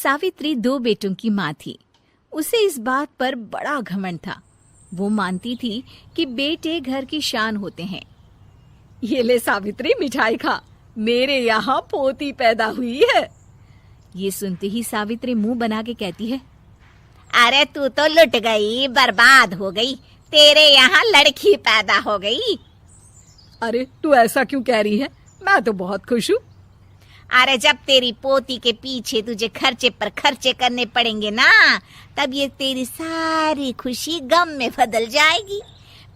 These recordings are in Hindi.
सावित्री 2 बेटों की माँ थी। उसे इस बात पर बड़ा घमंड था। वो मानती थी कि बेटे घर की शान होते हैं। ये ले सावित्री, मिठाई खा, मेरे यहाँ पोती पैदा हुई है। ये सुनते ही सावित्री मुंह बना के कहती है, अरे तू तो लुट गई, बर्बाद हो गई, तेरे यहाँ लड़की पैदा हो गई। अरे तू ऐसा क्यों कह रही है, मैं तो बहुत खुश हूँ। अरे जब तेरी पोती के पीछे तुझे खर्चे पर खर्चे करने पड़ेंगे ना, तब ये तेरी सारी खुशी गम में बदल जाएगी।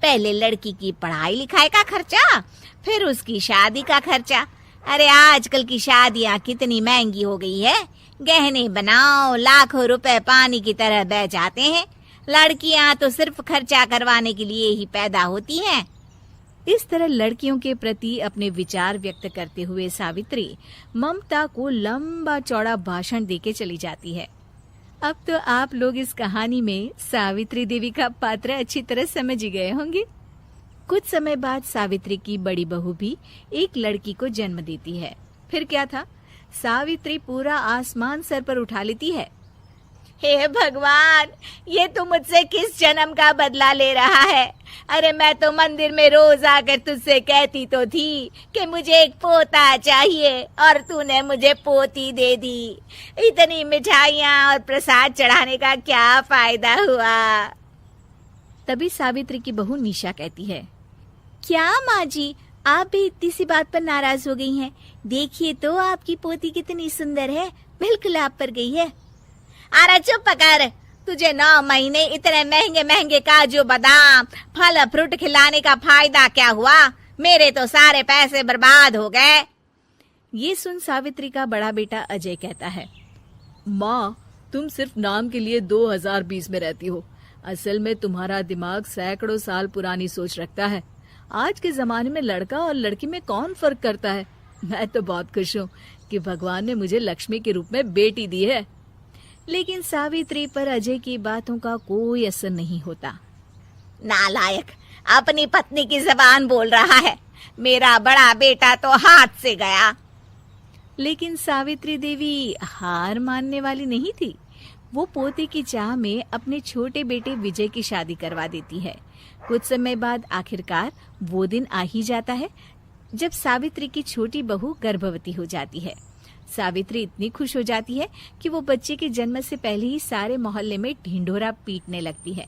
पहले लड़की की पढ़ाई लिखाई का खर्चा, फिर उसकी शादी का खर्चा। अरे आजकल की शादियाँ कितनी महंगी हो गई है। गहने बनाओ, लाखों रुपए पानी की तरह बह जाते हैं। लड़कियाँ तो सिर्फ खर्चा करवाने के लिए ही पैदा होती हैं। इस तरह लड़कियों के प्रति अपने विचार व्यक्त करते हुए सावित्री ममता को लंबा चौड़ा भाषण देके चली जाती है। अब तो आप लोग इस कहानी में सावित्री देवी का पात्र अच्छी तरह समझ ही गए होंगे। कुछ समय बाद सावित्री की बड़ी बहू भी एक लड़की को जन्म देती है। फिर क्या था, सावित्री पूरा आसमान सर पर उठा लेती है। हे भगवान, ये तू मुझसे किस जन्म का बदला ले रहा है? अरे मैं तो मंदिर में रोज आकर तुझसे कहती तो थी कि मुझे एक पोता चाहिए, और तूने मुझे पोती दे दी। इतनी मिठाइयाँ और प्रसाद चढ़ाने का क्या फायदा हुआ? तभी सावित्री की बहू निशा कहती है, क्या माँ जी, आप भी इतनी सी बात पर नाराज हो गई हैं? देखिए तो आपकी पोती कितनी सुंदर है, बिल्कुल आप पर गई है। अरे चुप कर, तुझे 9 महीने इतने महंगे महंगे काजू बादाम फल फ्रूट खिलाने का फायदा क्या हुआ? मेरे तो सारे पैसे बर्बाद हो गए। ये सुन सावित्री का बड़ा बेटा अजय कहता है, माँ, तुम सिर्फ नाम के लिए 2020 में रहती हो। असल में तुम्हारा दिमाग सैकड़ों साल पुरानी सोच रखता है। आज के जमाने में लड़का और लड़की में कौन फर्क करता है। मैं तो बहुत खुश हूँ कि भगवान ने मुझे लक्ष्मी के रूप में बेटी दी है। लेकिन सावित्री पर अजय की बातों का कोई असर नहीं होता। नालायक, अपनी पत्नी की जबान बोल रहा है। मेरा बड़ा बेटा तो हाथ से गया। लेकिन सावित्री देवी हार मानने वाली नहीं थी। वो पोते की चाह में अपने छोटे बेटे विजय की शादी करवा देती है। कुछ समय बाद आखिरकार वो दिन आ ही जाता है जब सावित्री की छोटी बहू गर्भवती हो जाती है। सावित्री इतनी खुश हो जाती है कि वो बच्चे के जन्म से पहले ही सारे मोहल्ले में ढिंढोरा पीटने लगती है।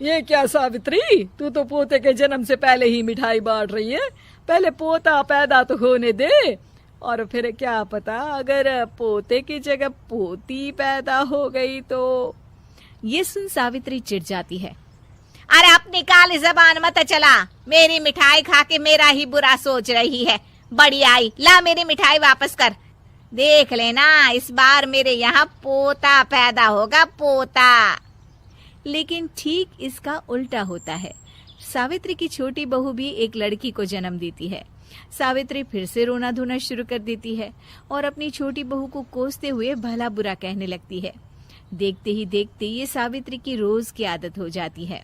ये क्या सावित्री, तू तो पोते के जन्म से पहले ही मिठाई बांट रही है। पहले पोता पैदा तो होने दे, और फिर क्या पता अगर पोते की जगह पोती पैदा हो गई तो। ये सुन सावित्री चिढ़ जाती है। अरे अपनी काली जबान मत चला, मेरी मिठाई खा के मेरा ही बुरा सोच रही है। बड़ी आई, ला मेरी मिठाई वापस कर। देख लेना, इस बार मेरे यहाँ पोता पैदा होगा, पोता। लेकिन ठीक इसका उल्टा होता है। सावित्री की छोटी बहू भी एक लड़की को जन्म देती है। सावित्री फिर से रोना धोना शुरू कर देती है और अपनी छोटी बहू को कोसते हुए भला बुरा कहने लगती है। देखते ही देखते ये सावित्री की रोज की आदत हो जाती है।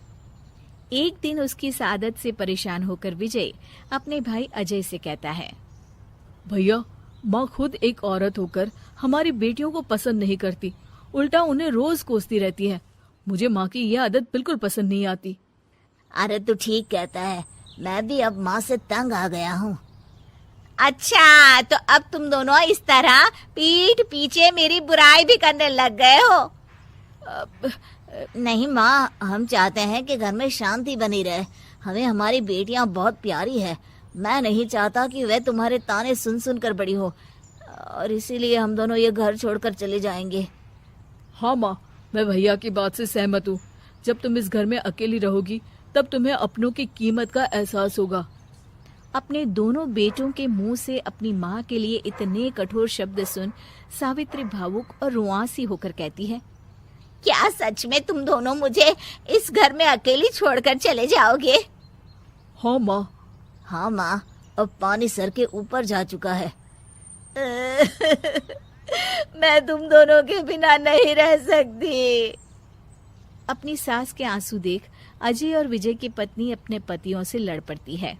एक दिन उसकी इस आदत से परेशान होकर विजय अपने भाई अजय से कहता है, भैया, माँ खुद एक औरत होकर हमारी बेटियों को पसंद नहीं करती, उल्टा उन्हें रोज कोसती रहती है। मुझे माँ की यह आदत बिल्कुल पसंद नहीं आती। अरे तू ठीक कहता है, मैं भी अब माँ से तंग आ गया हूँ। अच्छा, तो अब तुम दोनों इस तरह पीठ पीछे मेरी बुराई भी करने लग गए हो? नहीं माँ, हम चाहते हैं कि घर में शांति बनी रहे। हमें हमारी बेटियाँ बहुत प्यारी है। मैं नहीं चाहता कि वह तुम्हारे ताने सुन सुन कर बड़ी हो, और इसीलिए हम दोनों ये घर छोड़कर चले जाएंगे। हाँ माँ, मैं भैया की बात से सहमत हूँ। जब तुम इस घर में अकेली रहोगी तब तुम्हें अपनों की कीमत का एहसास होगा। अपने दोनों बेटों के मुंह से अपनी माँ के लिए इतने कठोर शब्द सुन सावित्री भावुक और रुआंसी होकर कहती है, क्या सच में तुम दोनों मुझे इस घर में अकेली छोड़कर चले जाओगे? हाँ माँ। हाँ माँ, अब पानी सर के ऊपर जा चुका है। मैं तुम दोनों के बिना नहीं रह सकती। अपनी सास के आंसू देख अजय और विजय की पत्नी अपने पतियों से लड़ पड़ती है।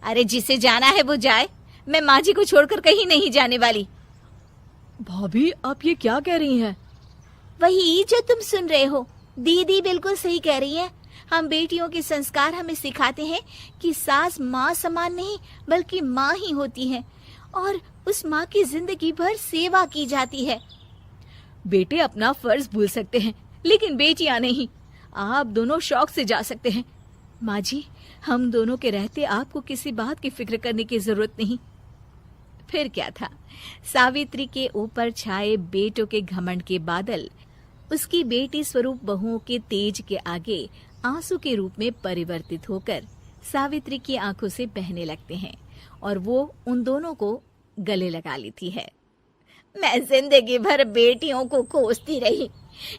अरे जिसे जाना है वो जाए, मैं माँ जी को छोड़कर कहीं नहीं जाने वाली। भाभी, आप ये क्या कह रही हैं? वही जो तुम सुन रहे हो, दीदी बिल्कुल सही कह रही है। हम बेटियों के संस्कार हमें सिखाते हैं कि सास माँ समान नहीं बल्कि माँ ही होती है और उस माँ की जिंदगी भर सेवा की जाती है। बेटे अपना फर्ज भूल सकते हैं, लेकिन बेटियां नहीं। आप दोनों शौक से जा सकते हैं। माँ जी, हम दोनों के रहते आपको किसी बात की फिक्र करने की जरूरत नहीं। फिर क्या था, सावित्री के ऊपर छाए बेटों के घमंड के बादल उसकी बेटी स्वरूप बहुओं के तेज के आगे आंसू के रूप में परिवर्तित होकर सावित्री की आंखों से बहने लगते हैं और वो उन दोनों को गले लगा लेती है। मैं जिंदगी भर बेटियों को कोसती रही,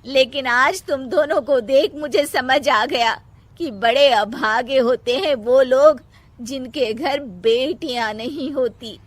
लेकिन आज तुम दोनों को देख मुझे समझ आ गया कि बड़े अभागे होते हैं वो लोग जिनके घर बेटियां नहीं होती।